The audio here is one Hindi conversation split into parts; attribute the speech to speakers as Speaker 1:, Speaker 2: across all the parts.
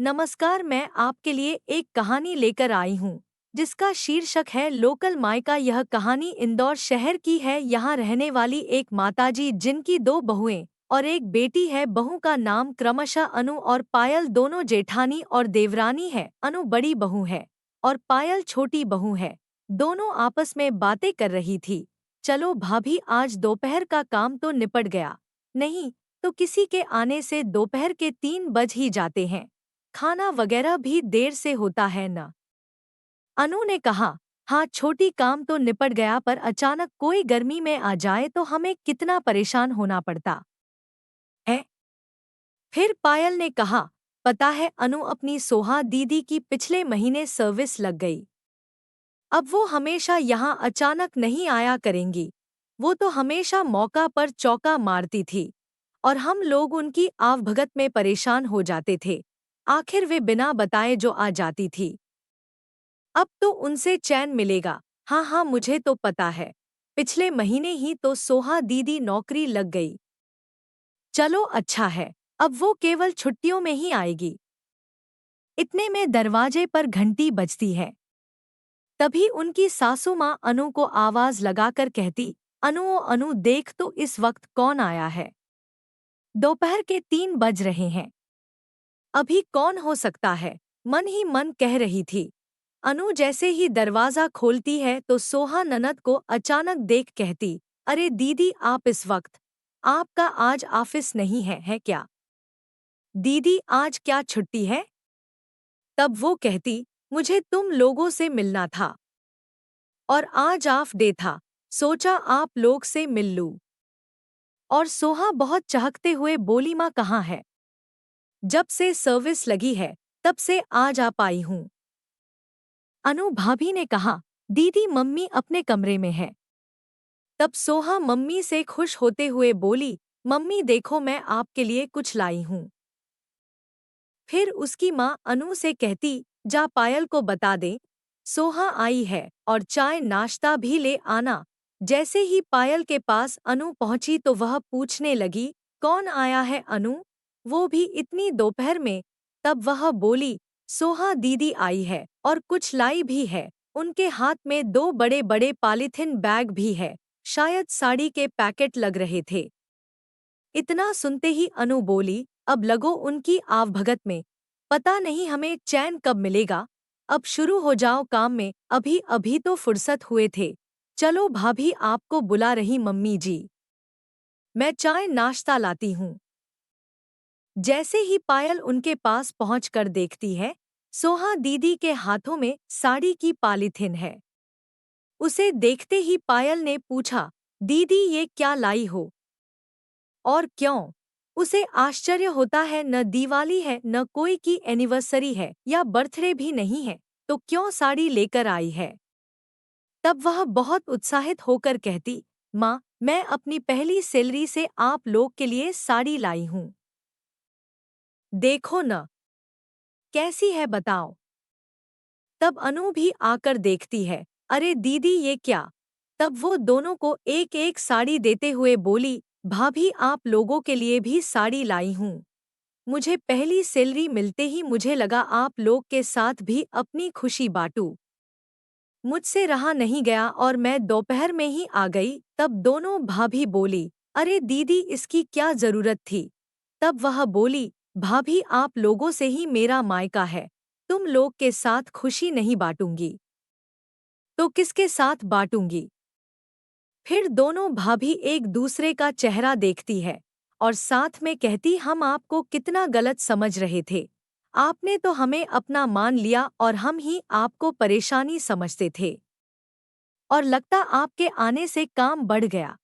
Speaker 1: नमस्कार, मैं आपके लिए एक कहानी लेकर आई हूँ जिसका शीर्षक है लोकल मायका। यह कहानी इंदौर शहर की है। यहाँ रहने वाली एक माताजी जिनकी दो बहुएं और एक बेटी है। बहू का नाम क्रमशः अनु और पायल, दोनों जेठानी और देवरानी है। अनु बड़ी बहू है और पायल छोटी बहू है। दोनों आपस में बातें कर रही थी। चलो भाभी, आज दोपहर का काम तो निपट गया? नहीं तो किसी के आने से दोपहर के 3 बज ही जाते हैं। खाना वगैरह भी देर से होता है न? अनु ने कहा। हाँ छोटी, काम तो निपट गया, पर अचानक कोई गर्मी में आ जाए तो हमें कितना परेशान होना पड़ता है। फिर पायल ने कहा। पता है अनु, अपनी सोहा दीदी की पिछले महीने सर्विस लग गई। अब वो हमेशा यहाँ अचानक नहीं आया करेंगी। वो तो हमेशा मौका पर चौका मारती थी और हम लोग उनकी आवभगत में परेशान हो जाते थे। आखिर वे बिना बताए जो आ जाती थी। अब तो उनसे चैन मिलेगा। हाँ हाँ, मुझे तो पता है। पिछले महीने ही तो सोहा दीदी नौकरी लग गई। चलो अच्छा है, अब वो केवल छुट्टियों में ही आएगी। इतने में दरवाजे पर घंटी बजती है। तभी उनकी सासू माँ अनु को आवाज लगाकर कहती। अनु, ओ अनु, देख तो इस वक्त कौन आया है। दोपहर के 3 बज रहे हैं। अभी कौन हो सकता है, मन ही मन कह रही थी। अनु जैसे ही दरवाजा खोलती है तो सोहा ननद को अचानक देख कहती। अरे दीदी, आप इस वक्त? आपका आज ऑफिस नहीं है क्या? दीदी, आज क्या छुट्टी है? तब वो कहती। मुझे तुम लोगों से मिलना था और आज ऑफ डे था, सोचा आप लोग से मिल लूं। और सोहा बहुत चहकते हुए बोली, माँ कहाँ है? जब से सर्विस लगी है तब से आज आ पाई हूँ। अनु भाभी ने कहा। दीदी, मम्मी अपने कमरे में है। तब सोहा मम्मी से खुश होते हुए बोली। मम्मी देखो, मैं आपके लिए कुछ लाई हूँ। फिर उसकी माँ अनु से कहती। जा पायल को बता दे सोहा आई है और चाय नाश्ता भी ले आना। जैसे ही पायल के पास अनु पहुंची तो वह पूछने लगी। कौन आया है अनु, वो भी इतनी दोपहर में? तब वह बोली। सोहा दीदी आई है और कुछ लाई भी है। उनके हाथ में 2 बड़े बड़े पॉलीथिन बैग भी है, शायद साड़ी के पैकेट लग रहे थे। इतना सुनते ही अनु बोली। अब लगो उनकी आवभगत में, पता नहीं हमें चैन कब मिलेगा। अब शुरू हो जाओ काम में, अभी अभी तो फुर्सत हुए थे। चलो भाभी, आपको बुला रही मम्मी जी। मैं चाय नाश्ता लाती हूँ। जैसे ही पायल उनके पास पहुंचकर देखती है, सोहा दीदी के हाथों में साड़ी की पॉलीथिन है। उसे देखते ही पायल ने पूछा। दीदी, ये क्या लाई हो और क्यों? उसे आश्चर्य होता है, न दिवाली है, न कोई की एनिवर्सरी है या बर्थडे भी नहीं है, तो क्यों साड़ी लेकर आई है? तब वह बहुत उत्साहित होकर कहती। माँ, मैं अपनी पहली सैलरी से आप लोग के लिए साड़ी लाई हूँ। देखो न कैसी है, बताओ। तब अनु भी आकर देखती है। अरे दीदी, ये क्या? तब वो दोनों को एक एक साड़ी देते हुए बोली। भाभी, आप लोगों के लिए भी साड़ी लाई हूँ। मुझे पहली सैलरी मिलते ही मुझे लगा आप लोग के साथ भी अपनी खुशी बांटूं। मुझसे रहा नहीं गया और मैं दोपहर में ही आ गई। तब दोनों भाभी बोली। अरे दीदी, इसकी क्या जरूरत थी? तब वह बोली। भाभी, आप लोगों से ही मेरा मायका है, तुम लोग के साथ खुशी नहीं बांटूंगी तो किसके साथ बांटूंगी? फिर दोनों भाभी एक दूसरे का चेहरा देखती है और साथ में कहती। हम आपको कितना गलत समझ रहे थे। आपने तो हमें अपना मान लिया और हम ही आपको परेशानी समझते थे, और लगता आपके आने से काम बढ़ गया।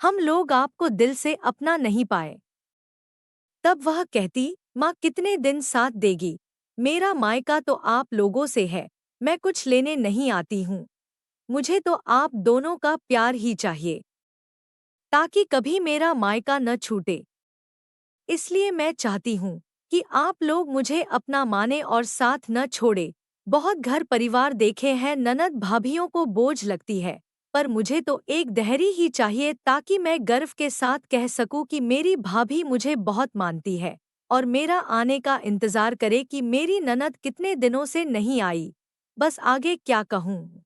Speaker 1: हम लोग आपको दिल से अपना नहीं पाए। तब वह कहती। माँ, कितने दिन साथ देगी? मेरा मायका तो आप लोगों से है, मैं कुछ लेने नहीं आती हूँ। मुझे तो आप दोनों का प्यार ही चाहिए, ताकि कभी मेरा मायका न छूटे। इसलिए मैं चाहती हूँ कि आप लोग मुझे अपना माने और साथ न छोड़े। बहुत घर परिवार देखे हैं, ननद भाभियों को बोझ लगती है, पर मुझे तो एक दहरी ही चाहिए, ताकि मैं गर्व के साथ कह सकूं कि मेरी भाभी मुझे बहुत मानती है और मेरा आने का इंतजार करे कि मेरी ननद कितने दिनों से नहीं आई। बस आगे क्या कहूँ।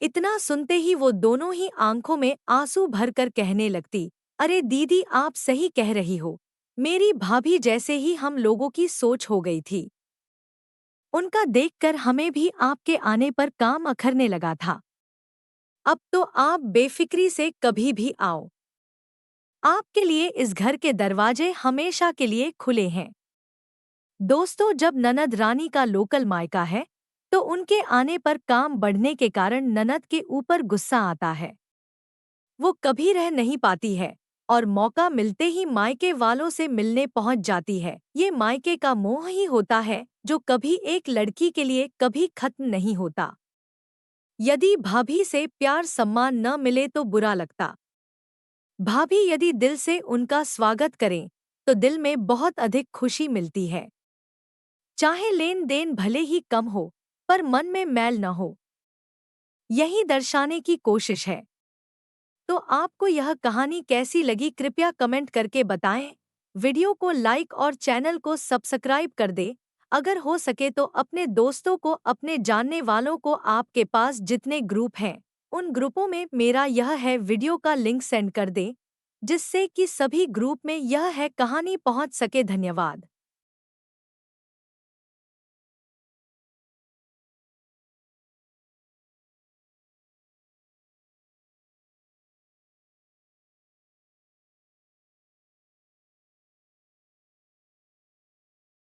Speaker 1: इतना सुनते ही वो दोनों ही आंखों में आंसू भरकर कहने लगती, अरे दीदी आप सही कह रही हो, मेरी भाभी जैसे ही हम लोगों की सोच हो गई थी। उनका देखकर हमें भी आपके आने पर काम अखरने लगा था। अब तो आप बेफिक्री से कभी भी आओ। आपके लिए इस घर के दरवाजे हमेशा के लिए खुले हैं। दोस्तों, जब ननद रानी का लोकल मायका है तो उनके आने पर काम बढ़ने के कारण ननद के ऊपर गुस्सा आता है। वो कभी रह नहीं पाती है और मौका मिलते ही मायके वालों से मिलने पहुंच जाती है। ये मायके का मोह ही होता है जो कभी एक लड़की के लिए कभी खत्म नहीं होता। यदि भाभी से प्यार सम्मान न मिले तो बुरा लगता। भाभी यदि दिल से उनका स्वागत करें तो दिल में बहुत अधिक खुशी मिलती है। चाहे लेन देन भले ही कम हो पर मन में मैल न हो, यही दर्शाने की कोशिश है। तो आपको यह कहानी कैसी लगी कृपया कमेंट करके बताएं। वीडियो को लाइक और चैनल को सब्सक्राइब कर दें। अगर हो सके तो अपने दोस्तों को, अपने जानने वालों को, आपके पास जितने ग्रुप हैं उन ग्रुपों में मेरा यह है वीडियो का लिंक सेंड कर दें, जिससे कि सभी ग्रुप में यह है कहानी पहुंच सके। धन्यवाद।